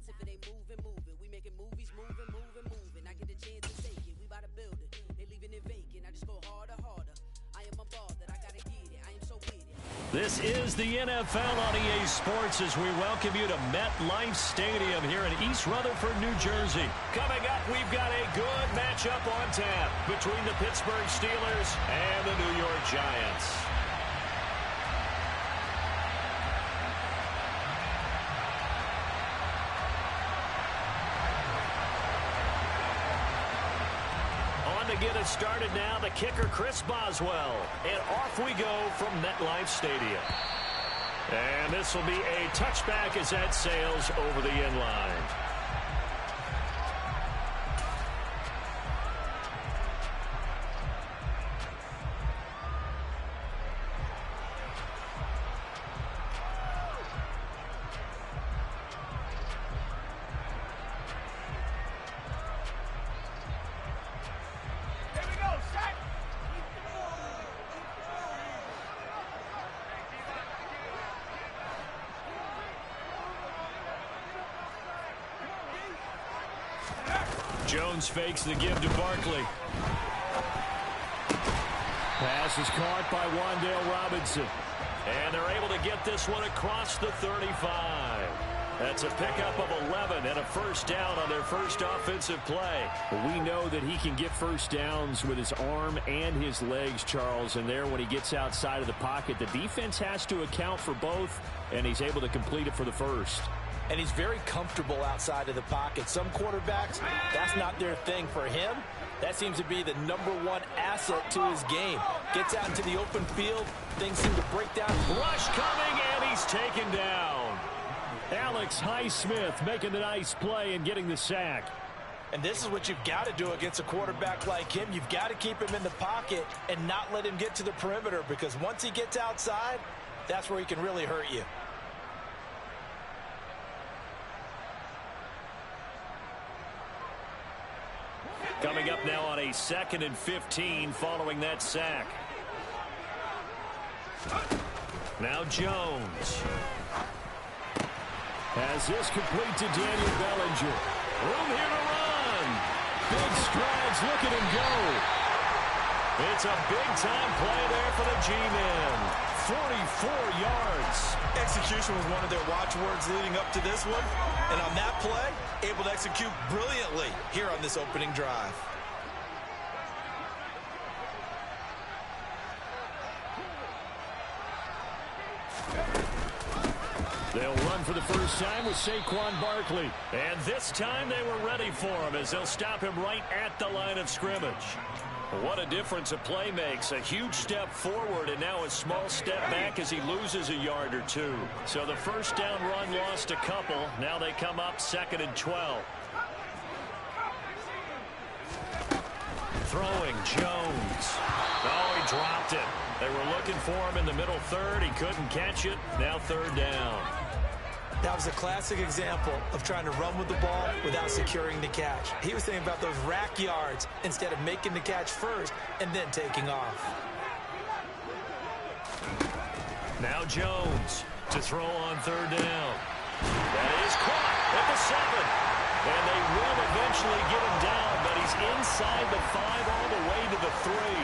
if it ain't moving, move it. We making movies, moving. I get a chance to take it. We about to build it. They leaving it vacant. I just go harder. I am a ball that I gotta get it. I am so with it. This is the NFL on EA Sports as we welcome you to MetLife Stadium here in East Rutherford, New Jersey. Coming up, we've got a good matchup on tap between the Pittsburgh Steelers and the New York Giants. To get us started now, the kicker, Chris Boswell. And off we go from MetLife Stadium. And this will be a touchback as that sails over the end line. Jones fakes the give to Barkley. Pass is caught by Wan'Dale Robinson. And they're able to get this one across the 35. That's a pickup of 11 and a first down on their first offensive play. We know that he can get first downs with his arm and his legs, Charles. And there, when he gets outside of the pocket, the defense has to account for both, and he's able to complete it for the first. And he's very comfortable outside of the pocket. Some quarterbacks, that's not their thing. For him, that seems to be the #1 asset to his game. Gets out into the open field, things seem to break down. Rush coming, and he's taken down. Alex Highsmith making the nice play and getting the sack. And this is what you've got to do against a quarterback like him. You've got to keep him in the pocket and not let him get to the perimeter, because once he gets outside, that's where he can really hurt you. Coming up now on a 2nd and 15 following that sack. Now Jones. Has this complete to Daniel Bellinger. Room here to run. Big strides. Look at him go. It's a big-time play there for the G-men. 44 yards. Execution was one of their watchwords leading up to this one. And on that play, able to execute brilliantly here on this opening drive. They'll run for the first time with Saquon Barkley. And this time they were ready for him as they'll stop him right at the line of scrimmage. What a difference a play makes. A huge step forward and now a small step back as he loses a yard or two. So the first down run lost a couple. Now they come up 2nd and 12. Throwing Jones. Oh, he dropped it. They were looking for him in the middle third. He couldn't catch it. Now 3rd down. That was a classic example of trying to run with the ball without securing the catch. He was thinking about those rack yards instead of making the catch first and then taking off. Now Jones to throw on 3rd down. That is caught at the 7. And they will eventually get him down, but he's inside the 5 all the way to the 3.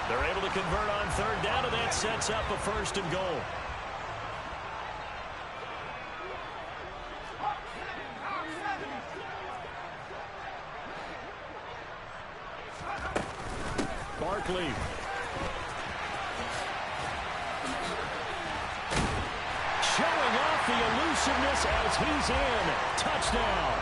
They're able to convert on 3rd down, and that sets up a 1st and goal. Barkley. Showing off the elusiveness as he's in. Touchdown.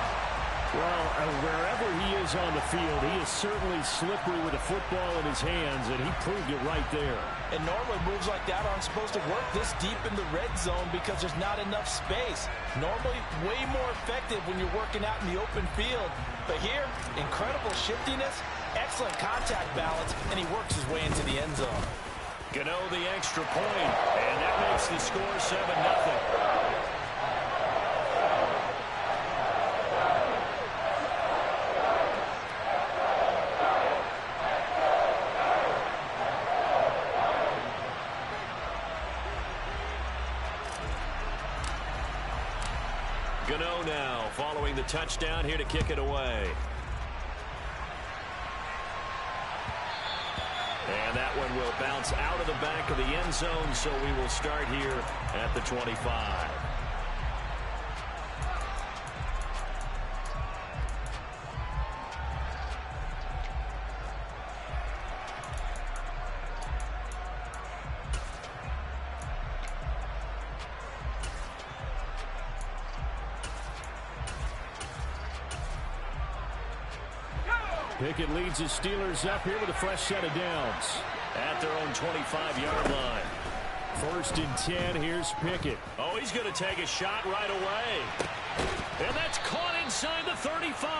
Well, wherever he is on the field, he is certainly slippery with a football in his hands, and he proved it right there. And normally moves like that aren't supposed to work this deep in the red zone because there's not enough space. Normally way more effective when you're working out in the open field. But here, incredible shiftiness, excellent contact balance, and he works his way into the end zone. Gano the extra point, and that makes the score 7-0. Gano now following the touchdown here to kick it away. And that one will bounce out of the back of the end zone, so we will start here at the 25. Pickett leads his Steelers up here with a fresh set of downs. At their own 25-yard line. 1st and 10. Here's Pickett. Oh, he's going to take a shot right away. And that's caught inside the 35.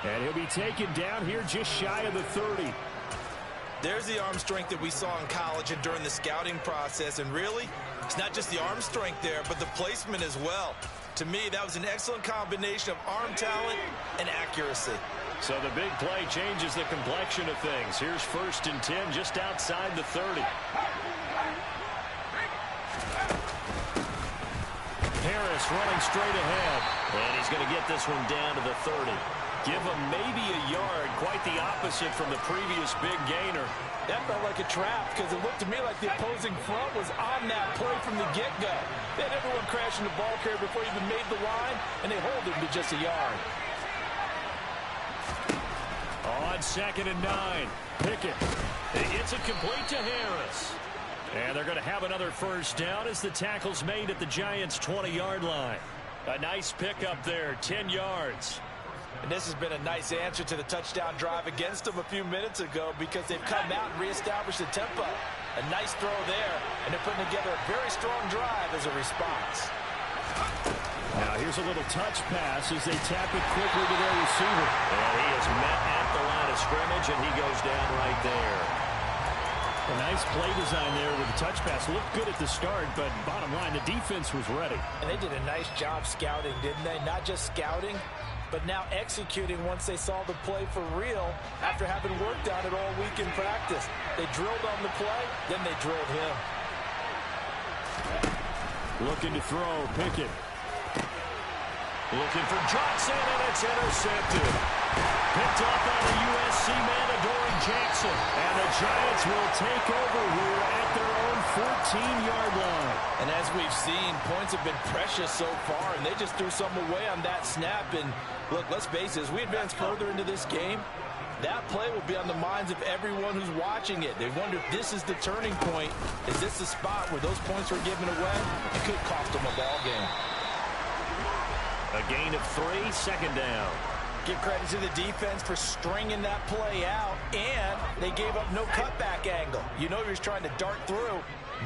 And he'll be taken down here just shy of the 30. There's the arm strength that we saw in college and during the scouting process. And really, it's not just the arm strength there, but the placement as well. To me, that was an excellent combination of arm talent and accuracy. So the big play changes the complexion of things. Here's 1st and 10 just outside the 30. Harris running straight ahead. And he's going to get this one down to the 30. Give him maybe a yard, quite the opposite from the previous big gainer. That felt like a trap because it looked to me like the opposing front was on that play from the get-go. They had everyone crashing the ball carrier before he even made the line, and they hold him to just a yard. On 2nd and 9. Pickett. It's a complete to Harris. And they're going to have another 1st down as the tackle's made at the Giants' 20-yard line. A nice pickup there, 10 yards. And this has been a nice answer to the touchdown drive against them a few minutes ago because they've come out and reestablished the tempo. A nice throw there, and they're putting together a very strong drive as a response. Now here's a little touch pass as they tap it quickly to their receiver. And he is met at the line of scrimmage, and he goes down right there. A nice play design there with the touch pass. Looked good at the start, but bottom line, the defense was ready. And they did a nice job scouting, didn't they? Not just scouting, but now executing once they saw the play for real after having worked on it all week in practice. They drilled on the play, then they drilled him. Looking to throw, Pickett. Looking for Johnson, and it's intercepted. Picked up by the USC man, Adoree Jackson. And the Giants will take over here at their own 14-yard line. And as we've seen, points have been precious so far, and they just threw some away on that snap. And look, let's face it, as we advance further into this game, that play will be on the minds of everyone who's watching it. They wonder if this is the turning point. Is this the spot where those points were given away? It could cost them a ball game. A gain of 3, 2nd down. Give credit to the defense for stringing that play out, and they gave up no cutback angle. You know he was trying to dart through.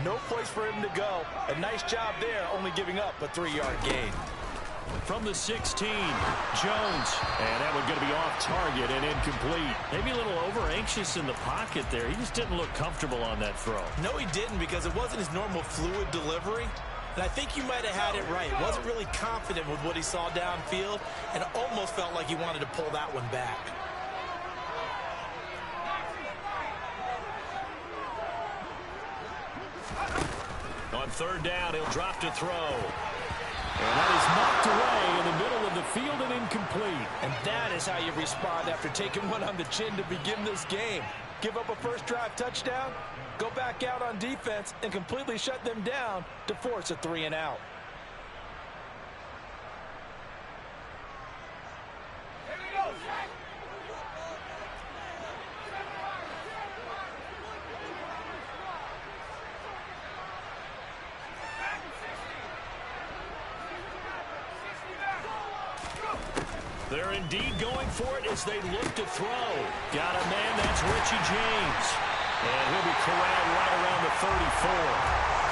No place for him to go. A nice job there, only giving up a 3-yard gain. From the 16, Jones. And that one going to be off target and incomplete. Maybe a little over-anxious in the pocket there. He just didn't look comfortable on that throw. No, he didn't, because it wasn't his normal fluid delivery. And I think you might have had it right. Wasn't really confident with what he saw downfield, and almost felt like he wanted to pull that one back. On 3rd down, he'll drop to throw. And that is knocked away in the middle of the field and incomplete. And that is how you respond after taking one on the chin to begin this game. Give up a first drive touchdown, go back out on defense, and completely shut them down to force a 3-and-out. They're indeed going for it as they look to throw. Got a man, that's Richie James. And he'll be corralled right around the 34.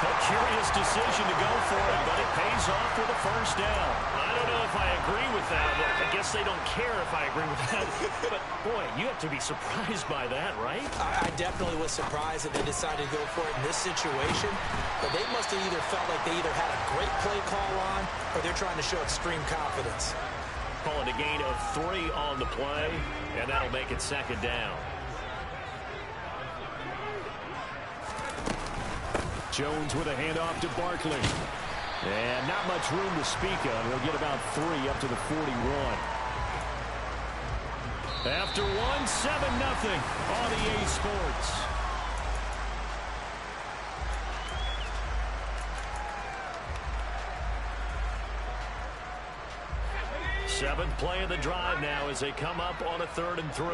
A curious decision to go for it, but it pays off with a 1st down. I don't know if I agree with that. Look, I guess they don't care if I agree with that. But, boy, you have to be surprised by that, right? I definitely was surprised that they decided to go for it in this situation. But they must have either felt like they either had a great play call on or they're trying to show extreme confidence. Calling a gain of 3 on the play, and that'll make it 2nd down. Jones with a handoff to Barkley. And not much room to speak of. He'll get about 3 up to the 41. After one, 7-0 on EA Sports. Seventh play of the drive now as they come up on a 3rd and 3.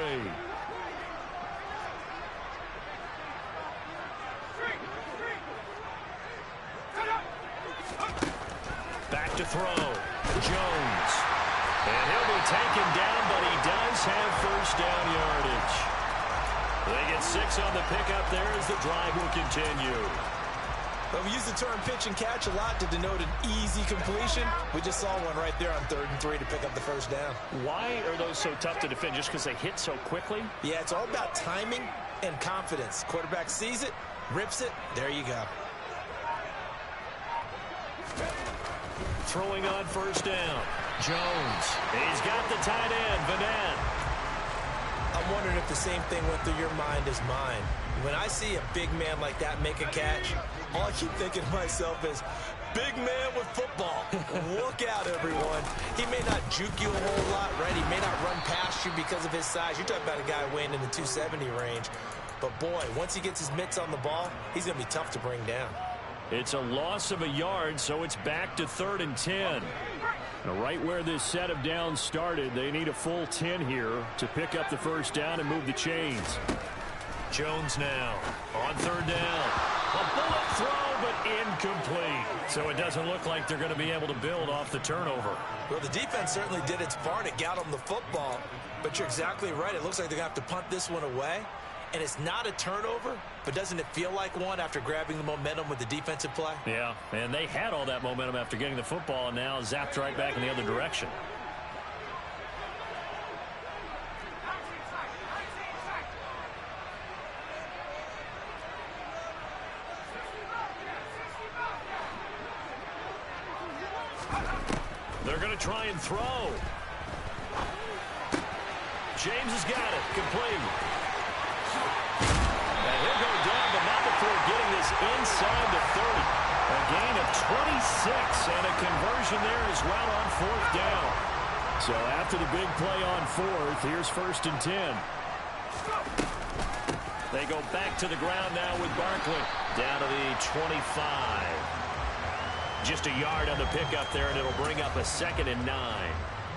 Back to throw. Jones. And he'll be taken down, but he does have first down yardage. They get 6 on the pickup there as the drive will continue. But we use the term pitch and catch a lot to denote an easy completion. We just saw one right there on 3rd and 3 to pick up the first down. Why are those so tough to defend? Just because they hit so quickly? Yeah, it's all about timing and confidence. Quarterback sees it, rips it, there you go. Throwing on first down. Jones. He's got the tight end, Vanette. I'm wondering if the same thing went through your mind as mine. When I see a big man like that make a catch, all I keep thinking to myself is, big man with football. Look out, everyone. He may not juke you a whole lot, right? He may not run past you because of his size. You're talking about a guy weighing in the 270 range. But, boy, once he gets his mitts on the ball, he's going to be tough to bring down. It's a loss of a yard, so it's back to 3rd and 10. Now, right where this set of downs started, they need a full 10 here to pick up the first down and move the chains. Jones now on 3rd down. A bullet throw, but incomplete. So it doesn't look like they're going to be able to build off the turnover. Well, the defense certainly did its part to get them the football. But you're exactly right. It looks like they're going to have to punt this one away. And it's not a turnover, but doesn't it feel like one after grabbing the momentum with the defensive play? Yeah, and they had all that momentum after getting the football, and now zapped right back in the other direction. They're going to try and throw. James has got it. Complete. And he'll go down, but not before getting this inside the 30. A gain of 26 and a conversion there as well on 4th down. So after the big play on 4th, here's 1st and 10. They go back to the ground now with Barkley. Down to the 25. Just a yard on the pickup there, and it'll bring up a 2nd and 9.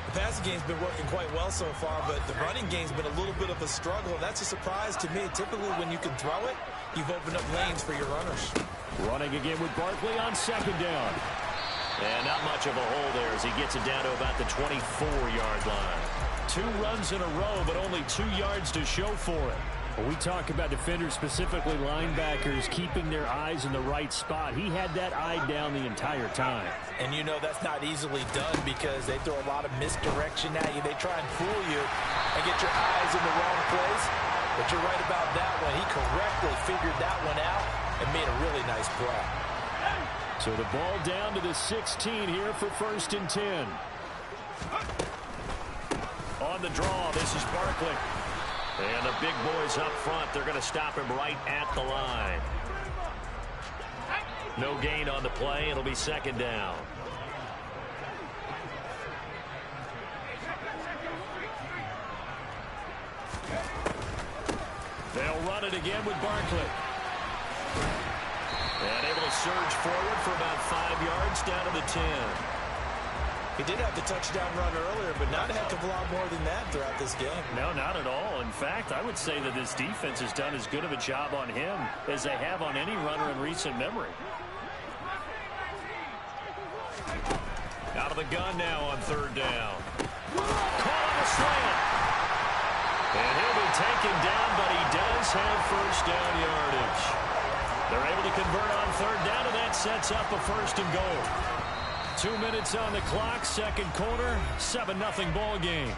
The passing game's been working quite well so far, but the running game's been a little bit of a struggle, and that's a surprise to me. Typically, when you can throw it, you've opened up lanes for your runners. Running again with Barkley on 2nd down. And not much of a hole there as he gets it down to about the 24-yard line. 2 runs in a row, but only 2 yards to show for it. When we talk about defenders, specifically linebackers, keeping their eyes in the right spot, he had that eye down the entire time. And you know that's not easily done because they throw a lot of misdirection at you. They try and fool you and get your eyes in the wrong place. But you're right about that one. He correctly figured that one out and made a really nice play. So the ball down to the 16 here for 1st and 10. On the draw, this is Barkley. And the big boys up front, they're going to stop him right at the line. No gain on the play. It'll be 2nd down. They'll run it again with Barkley. And able to surge forward for about 5 yards down to the 10. He did have the touchdown run earlier, but not a heck of a lot more than that throughout this game. No, not at all. In fact, I would say that this defense has done as good of a job on him as they have on any runner in recent memory. Out of the gun now on 3rd down. Caught on the slant. And he'll be taken down, but he does have first down yardage. They're able to convert on 3rd down, and that sets up a 1st and goal. 2 minutes on the clock, 2nd quarter, 7-0 ball game.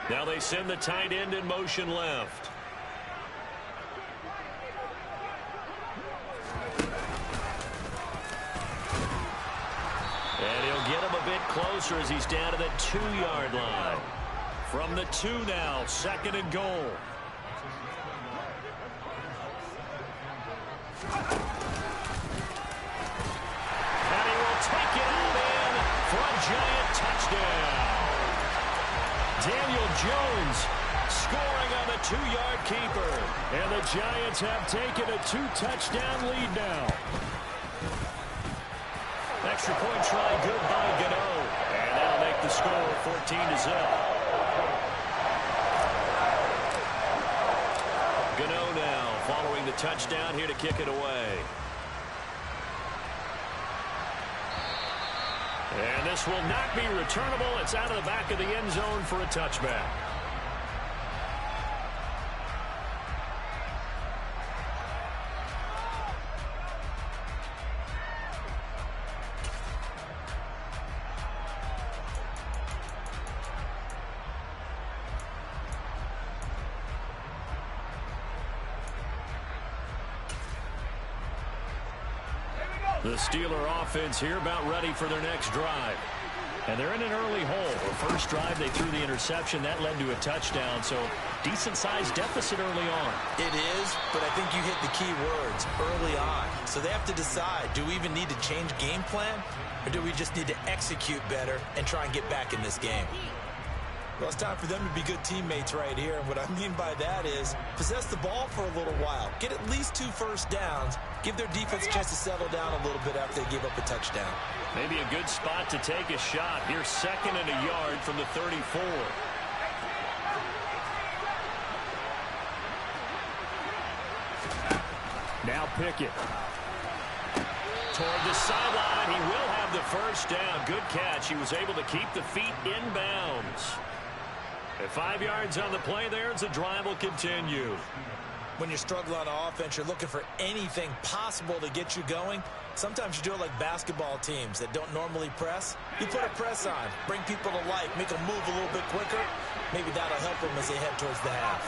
Now they send the tight end in motion left. And he'll get him a bit closer as he's down to the 2-yard line. From the 2 now, 2nd and goal. And he will take it out in for a giant touchdown. Daniel Jones scoring on the 2-yard keeper. And the Giants have taken a 2-touchdown lead now. Extra point try good by Gano. And that'll make the score 14-0. Gano now following the touchdown here to kick it away. And this will not be returnable. It's out of the back of the end zone for a touchback. The Steeler offense here about ready for their next drive. And they're in an early hole. The first drive, they threw the interception. That led to a touchdown, so decent-sized deficit early on. It is, but I think you hit the key words, early on. So they have to decide, do we even need to change game plan, or do we just need to execute better and try and get back in this game? Well, it's time for them to be good teammates right here. And what I mean by that is possess the ball for a little while. Get at least 2 first downs. Give their defense a chance to settle down a little bit after they give up a touchdown. Maybe a good spot to take a shot. Here's 2nd and a yard from the 34. Now Pickett. Toward the sideline, he will have the first down. Good catch. He was able to keep the feet in bounds. At 5 yards on the play there, as the drive will continue. When you struggle on offense, you're looking for anything possible to get you going. Sometimes you do it like basketball teams that don't normally press. You put a press on, bring people to life, make them move a little bit quicker. Maybe that'll help them as they head towards the half.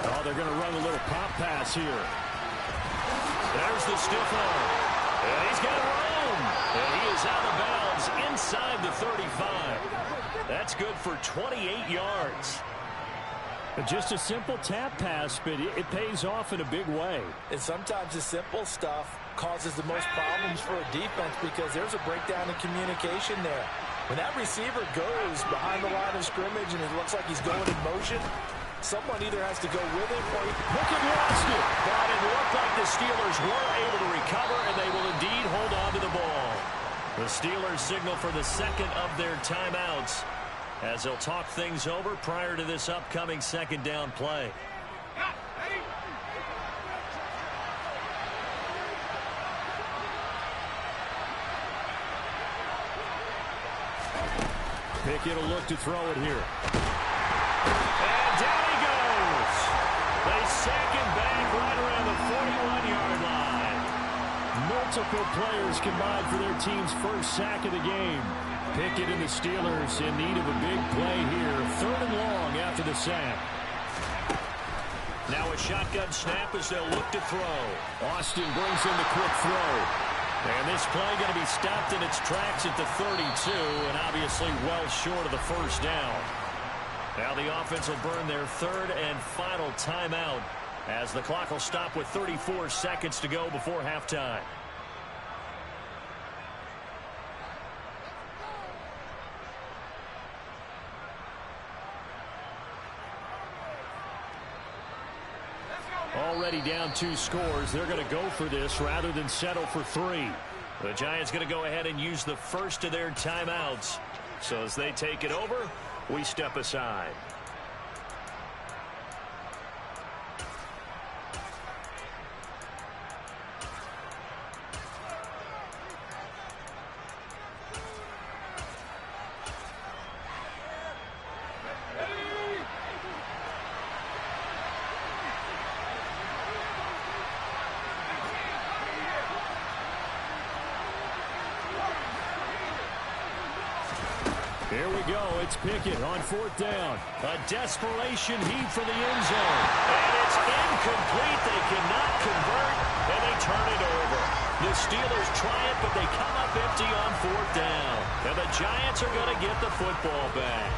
Oh, they're going to run a little pop pass here. There's the stiff arm. And he's got room. And he is out of bounds inside the 35. That's good for 28 yards. Just a simple tap pass, but it pays off in a big way. And sometimes the simple stuff causes the most problems for a defense because there's a breakdown in communication there. When that receiver goes behind the line of scrimmage and it looks like he's going in motion, someone either has to go with him or Pickett lost it. But it looked like the Steelers were able to recover, and they will indeed hold on to the ball. The Steelers signal for the 2nd of their timeouts as they'll talk things over prior to this upcoming 2nd down play. Pickett will look to throw it here. And down he goes. They sack him back right around the 41-yard line. Multiple players combined for their team's first sack of the game. Pickett and the Steelers in need of a big play here. 3rd and long after the sack. Now a shotgun snap as they'll look to throw. Austin brings in the quick throw. And this play going to be stopped in its tracks at the 32, and obviously well short of the first down. Now the offense will burn their 3rd and final timeout as the clock will stop with 34 seconds to go before halftime. Already down 2 scores. They're going to go for this rather than settle for 3. The Giants going to go ahead and use the first of their timeouts. So as they take it over, we step aside. Here we go. It's Pickett on 4th down. A desperation heave for the end zone. And it's incomplete. They cannot convert, and they turn it over. The Steelers try it, but they come up empty on 4th down. And the Giants are going to get the football back.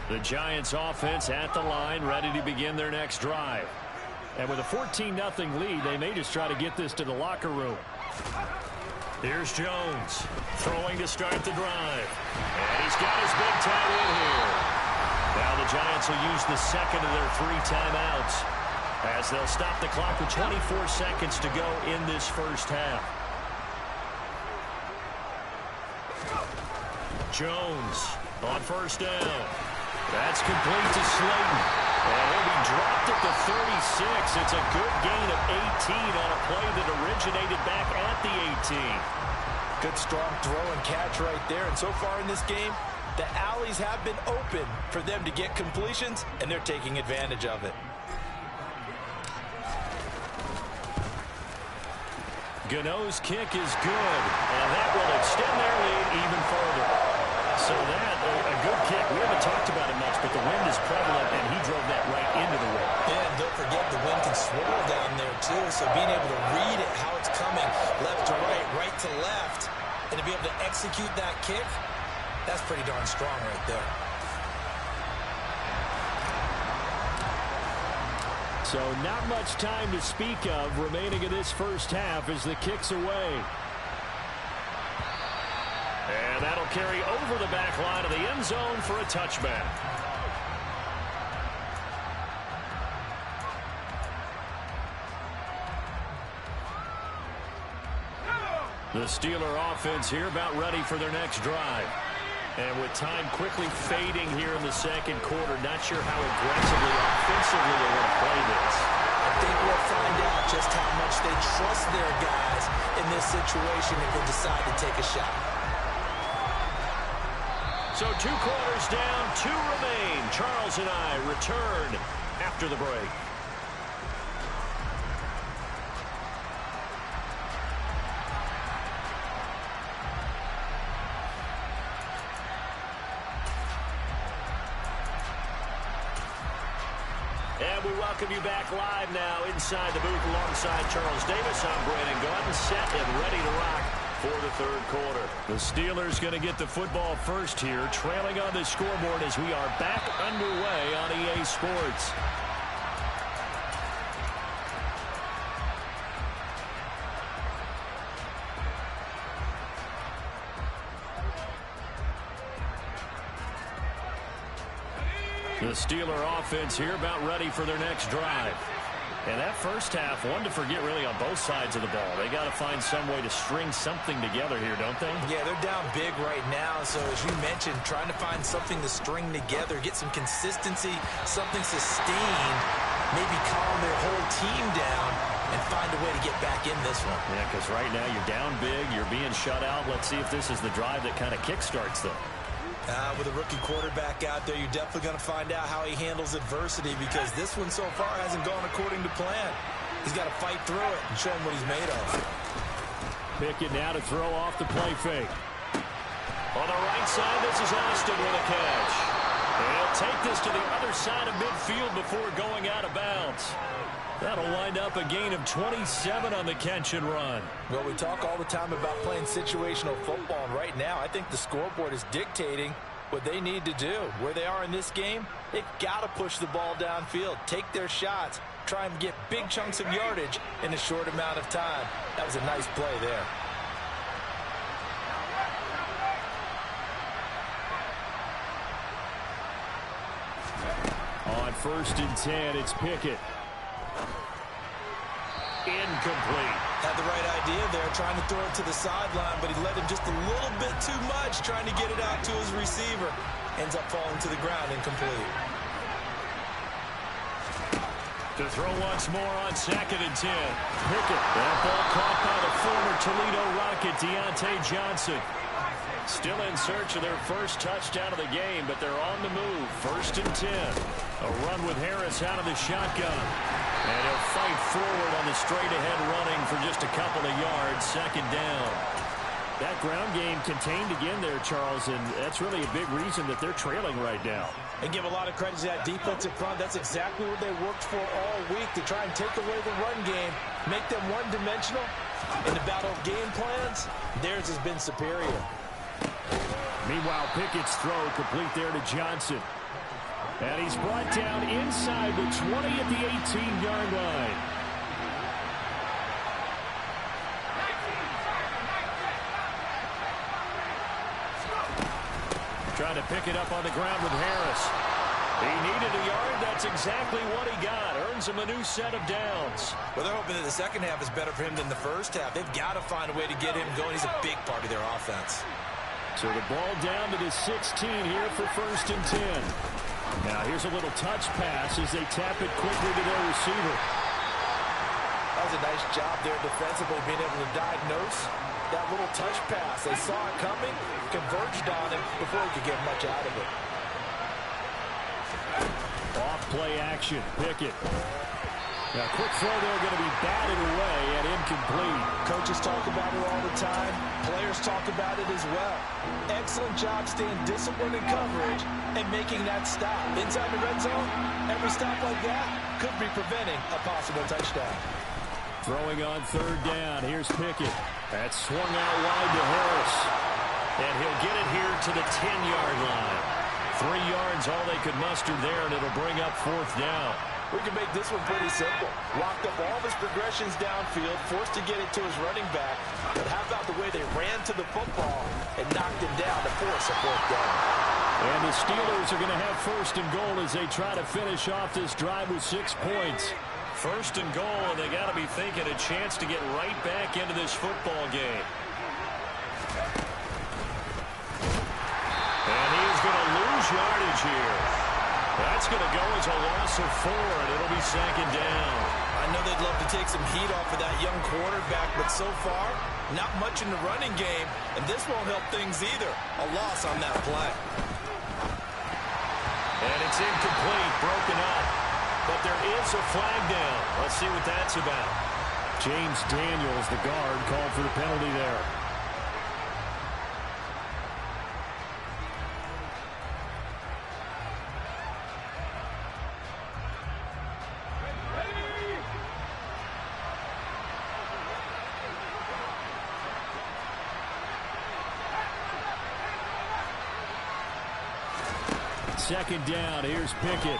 The Giants offense at the line, ready to begin their next drive. And with a 14-0 lead, they may just try to get this to the locker room. Here's Jones, throwing to start the drive. And he's got his big time in here. Now the Giants will use the second of their 3 timeouts as they'll stop the clock with 24 seconds to go in this first half. Jones on 1st down. That's complete to Slayton. And he'll be dropped at the 36. It's a good gain of 18 on a play that originated back at the 18. Good strong throw and catch right there. And so far in this game, the alleys have been open for them to get completions, and they're taking advantage of it. Gano's kick is good, and that will extend their lead even further. So that, a good kick. We haven't talked about it much, but the wind is prevalent, and he drove that right into the wind. Yeah, and don't forget the wind can swirl down there, too. So being able to read it, how it's coming, left to right, right to left, and to be able to execute that kick, that's pretty darn strong right there. So not much time to speak of remaining in this first half as the kick's away. And that'll carry over the back line of the end zone for a touchback. The Steeler offense here about ready for their next drive. And with time quickly fading here in the second quarter, not sure how aggressively, offensively they want to play this. I think we'll find out just how much they trust their guys in this situation if they decide to take a shot. So 2 quarters down, 2 remain. Charles and I return after the break. And we welcome you back live now inside the booth alongside Charles Davis. I'm Brandon Gaudin, set and ready to rock for the third quarter. The Steelers going to get the football first here, trailing on the scoreboard as we are back underway on EA Sports. The Steeler offense here about ready for their next drive. And that first half, one to forget really on both sides of the ball. They got to find some way to string something together here, don't they? Yeah, they're down big right now. So as you mentioned, trying to find something to string together, get some consistency, something sustained, maybe calm their whole team down and find a way to get back in this one. Yeah, because right now you're down big, you're being shut out. Let's see if this is the drive that kind of kickstarts them. With a rookie quarterback out there, you're definitely going to find out how he handles adversity because this one so far hasn't gone according to plan. He's got to fight through it and show him what he's made of. Pickett now to throw off the play fake. On the right side, this is Austin with a catch. And he'll take this to the other side of midfield before going out of bounds. That'll wind up a gain of 27 on the catch and run. Well, we talk all the time about playing situational football, and right now I think the scoreboard is dictating what they need to do. Where they are in this game, they've got to push the ball downfield, take their shots, try and get big chunks of yardage in a short amount of time. That was a nice play there. On 1st and 10, it's Pickett. Incomplete. Had the right idea there, trying to throw it to the sideline, but he let him just a little bit too much, trying to get it out to his receiver. Ends up falling to the ground, incomplete. To throw once more on 2nd and 10. Pickett. That ball caught by the former Toledo Rocket, Deontay Johnson. Still in search of their first touchdown of the game, but they're on the move. 1st and 10. A run with Harris out of the shotgun. And he'll fight forward on the straight-ahead running for just a couple of yards. 2nd down. That ground game contained again there, Charles, and that's really a big reason that they're trailing right now. And give a lot of credit to that defensive front. That's exactly what they worked for all week, to try and take away the run game, make them one-dimensional. In the battle of game plans, theirs has been superior. Meanwhile, Pickett's throw complete there to Johnson. And he's brought down inside the 20 at the 18-yard line. Trying to pick it up on the ground with Harris. He needed a yard. That's exactly what he got. Earns him a new set of downs. Well, they're hoping that the second half is better for him than the first half. They've got to find a way to get him going. He's a big part of their offense. So the ball down to the 16 here for 1st and 10. Now here's a little touch pass as they tap it quickly to their receiver. That was a nice job there defensively, being able to diagnose that little touch pass. They saw it coming, converged on him before he could get much out of it. Off play action, Pickett. Now, quick throw there, going to be batted away and incomplete. Coaches talk about it all the time. Players talk about it as well. Excellent job staying disciplined in coverage and making that stop. Inside the red zone, every stop like that could be preventing a possible touchdown. Throwing on 3rd down. Here's Pickett. That's swung out wide to Harris. And he'll get it here to the 10-yard line. 3 yards, all they could muster there, and it'll bring up 4th down. We can make this one pretty simple. Locked up all of his progressions downfield, forced to get it to his running back. But how about the way they ran to the football and knocked him down to force a 4th down? And the Steelers are going to have 1st and goal as they try to finish off this drive with 6 points. 1st and goal, and they got to be thinking a chance to get right back into this football game. And he is going to lose yardage here. That's going to go as a loss of 4, and it'll be 2nd down. I know they'd love to take some heat off of that young quarterback, but so far, not much in the running game, and this won't help things either. A loss on that play. And it's incomplete, broken up. But there is a flag down. Let's see what that's about. James Daniels, the guard, called for the penalty there. Second down, here's Pickett.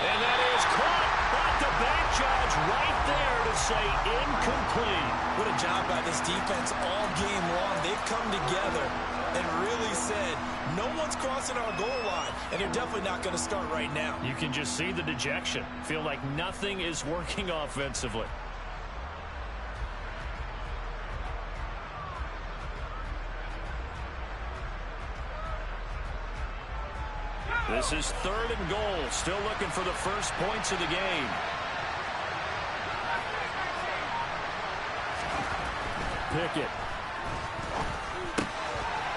And that is caught, but the back judge right there to say incomplete. What a job by this defense all game long. They've come together and really said, no one's crossing our goal line, and they're definitely not going to start right now. You can just see the dejection. Feel like nothing is working offensively. This is 3rd and goal. Still looking for the first points of the game. Pickett.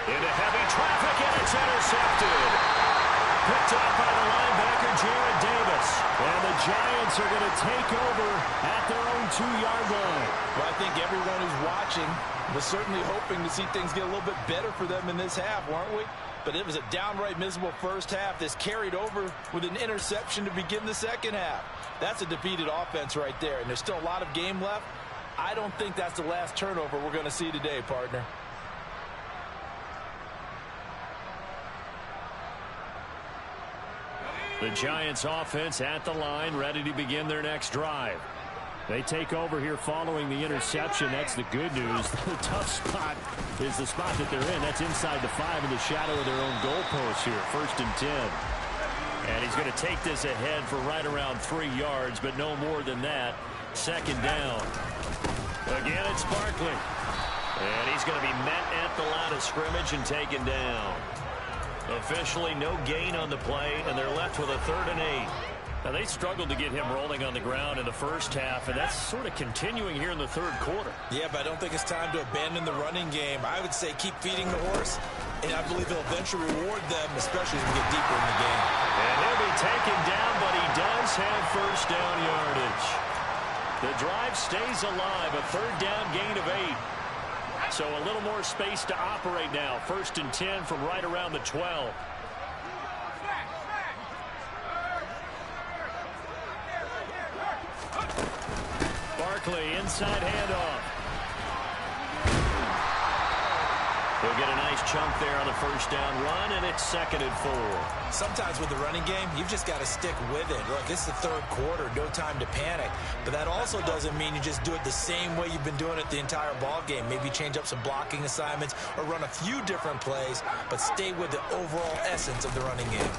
Into heavy traffic, and it's intercepted. Picked up by the linebacker, Jarrad Davis. And the Giants are going to take over at their own 2-yard line. Well, I think everyone who's watching was certainly hoping to see things get a little bit better for them in this half, weren't we? But it was a downright miserable first half. This carried over with an interception to begin the second half. That's a defeated offense right there, and there's still a lot of game left. I don't think that's the last turnover we're going to see today, partner. The Giants offense at the line, ready to begin their next drive. They take over here following the interception. That's the good news. The tough spot is the spot that they're in. That's inside the 5 in the shadow of their own goalpost here. 1st and 10. And he's going to take this ahead for right around 3 yards, but no more than that. 2nd down. Again, it's Barkley. And he's going to be met at the line of scrimmage and taken down. Officially no gain on the play, and they're left with a 3rd and 8. Now, they struggled to get him rolling on the ground in the first half, and that's sort of continuing here in the 3rd quarter. Yeah, but I don't think it's time to abandon the running game. I would say keep feeding the horse, and I believe he'll eventually reward them, especially as we get deeper in the game. And he'll be taken down, but he does have 1st down yardage. The drive stays alive, a 3rd down gain of 8. So a little more space to operate now. 1st and 10 from right around the 12. Barkley, inside handoff. He'll get a nice chunk there on the first down run, and it's 2nd and 4. Sometimes with the running game, you've just got to stick with it. Look, this is the 3rd quarter, no time to panic. But that also doesn't mean you just do it the same way you've been doing it the entire ball game. Maybe change up some blocking assignments or run a few different plays, but stay with the overall essence of the running game.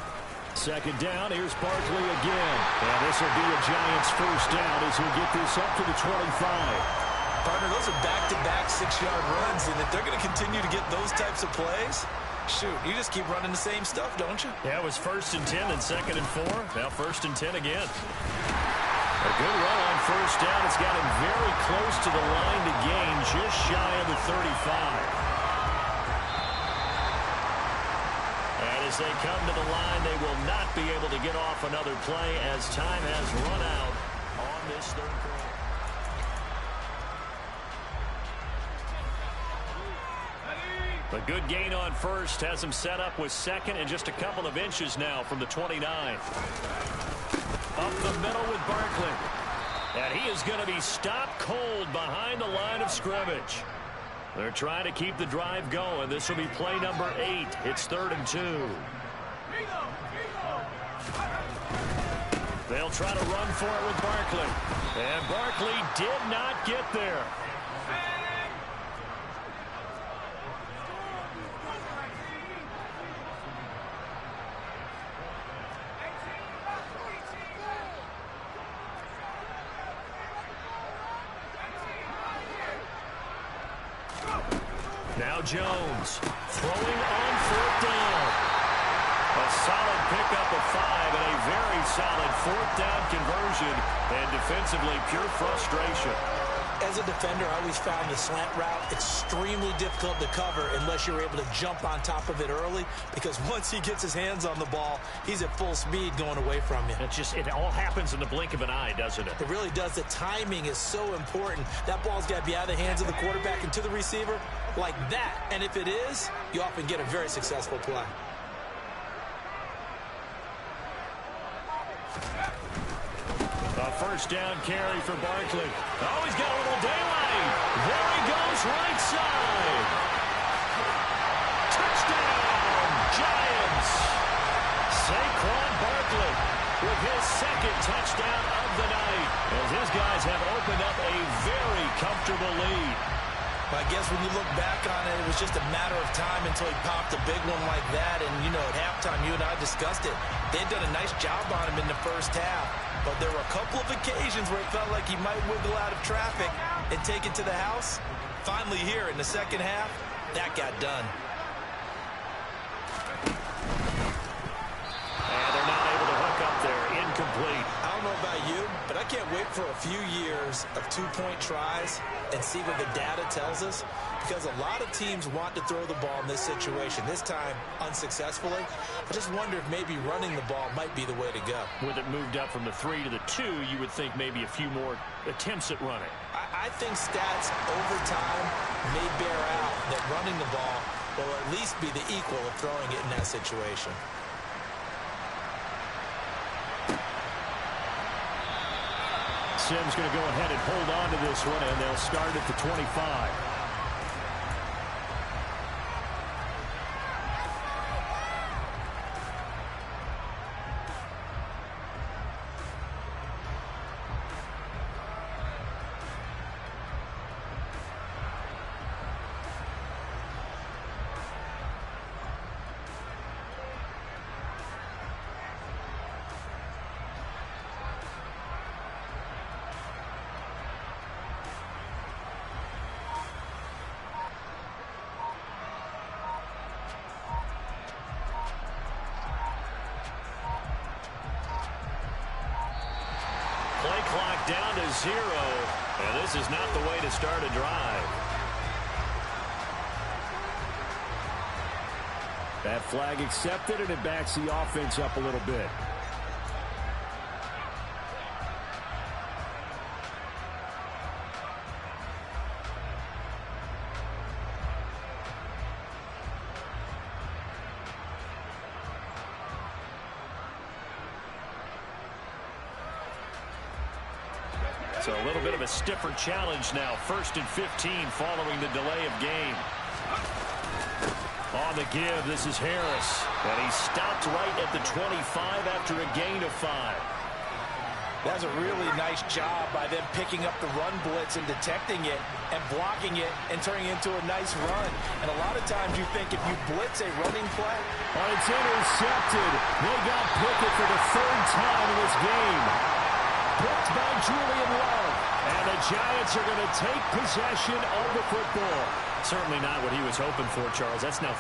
2nd down, here's Barkley again. And this will be a Giants first down as he'll get this up to the 25. Partner, those are back-to-back 6-yard runs, and if they're going to continue to get those types of plays, shoot, you just keep running the same stuff, don't you? Yeah, it was 1st and 10, then 2nd and 4. Now 1st and 10 again. A good run on first down. It's got him very close to the line to gain, just shy of the 35. And as they come to the line, they will not be able to get off another play as time has run out on this 3rd quarter. A good gain on first has him set up with 2nd and just a couple of inches now from the 29. Up the middle with Barkley. And he is going to be stopped cold behind the line of scrimmage. They're trying to keep the drive going. This will be play number 8. It's 3rd and 2. They'll try to run for it with Barkley. And Barkley did not get there. Now Jones throwing on 4th down. A solid pickup of 5 and a very solid 4th down conversion, and defensively pure frustration. As a defender, I always found the slant route extremely difficult to cover unless you're able to jump on top of it early, because once he gets his hands on the ball, he's at full speed going away from you. It all happens in the blink of an eye, doesn't it? It really does. The timing is so important. That ball's got to be out of the hands of the quarterback and to the receiver like that. And if it is, you often get a very successful play. A first down carry for Barkley. Oh, he's got a little daylight. There he goes, right side. Touchdown, Giants. Saquon Barkley with his 2nd touchdown of the night, as his guys have opened up a very comfortable lead. I guess when you look back on it, it was just a matter of time until he popped a big one like that. And, you know, at halftime, you and I discussed it. They had done a nice job on him in the first half. But there were a couple of occasions where it felt like he might wiggle out of traffic and take it to the house. Finally here in the second half, that got done. And they're not able to hook up there. Incomplete. I don't know about you, but I can't wait for a few years of 2-point tries and see what the data tells us, because a lot of teams want to throw the ball in this situation, this time unsuccessfully. I just wonder if maybe running the ball might be the way to go. With it moved up from the 3 to the 2, you would think maybe a few more attempts at running. I think stats over time may bear out that running the ball will at least be the equal of throwing it in that situation. Simms going to go ahead and hold on to this one, and they'll start at the 25. Play clock down to 0, and this is not the way to start a drive. That flag accepted, and it backs the offense up a little bit. So a little bit of a stiffer challenge now. 1st and 15 following the delay of game. On the give, this is Harris. And he stopped right at the 25 after a gain of 5. That's a really nice job by them picking up the run blitz and detecting it and blocking it and turning it into a nice run. And a lot of times you think if you blitz a running play. Oh, it's intercepted. They got Pickett for the 3rd time in this game. Picked by Julian Love. And the Giants are going to take possession of the football. Certainly not what he was hoping for, Charles. That's now